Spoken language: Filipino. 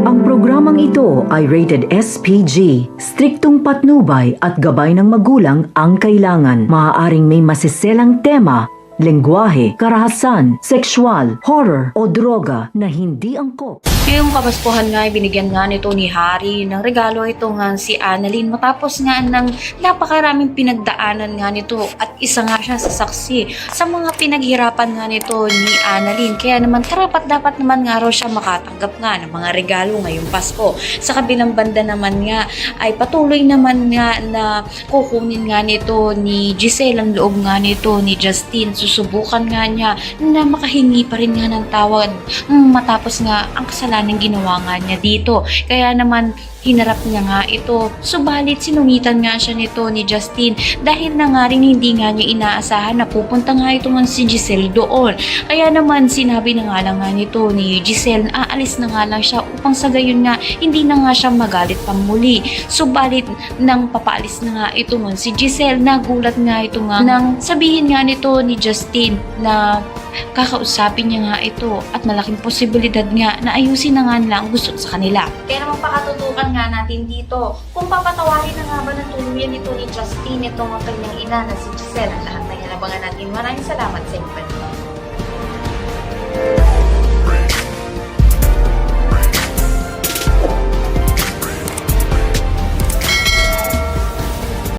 Ang programang ito ay rated SPG. Striktong patnubay at gabay ng magulang ang kailangan. Maaaring may masiselang tema, lengguwahe, karahasan, sexual, horror o droga na hindi angkop. Ngayong kapaskuhan nga, binigyan nga nito ni Harry ng regalo ito nga si Annalyn matapos nga ng napakaraming pinagdaanan nga nito at isa nga siya sa saksi sa mga pinaghirapan nga nito ni Annalyn. Kaya naman karapat dapat naman nga raw siya makatanggap nga ng mga regalo ngayong Pasko. Sa kabilang banda naman nga ay patuloy naman nga na kukunin nga nito ni Giselle ang loob nga nito ni Justine. Susubukan nga niya na makahingi pa rin nga ng tawad matapos nga ang kasalanan ng ginawa nga niya dito. Kaya naman hinarap niya nga ito. Subalit sinungitan nga siya nito ni Justine dahil na nga rin hindi nga niya inaasahan na pupunta nga ito nga si Giselle doon. Kaya naman sinabi na nga lang nga nito ni Giselle na aalis na nga lang siya upang sa gayon nga hindi na nga siya magalit pang muli. Subalit nang papaalis na nga ito nga si Giselle, nagulat nga ito nga nang sabihin nga nito ni Justine na kakausapin niya nga ito at malaking posibilidad nga na ayusin na nga nila ang gusto sa kanila. Kaya naman pakatutukan nga natin dito kung papatawarin na nga ba ng tuluyan nito ni Justine itong ang kanyang ina na si Giselle. Ang lahat na inabangan natin. Maraming salamat sa inyo.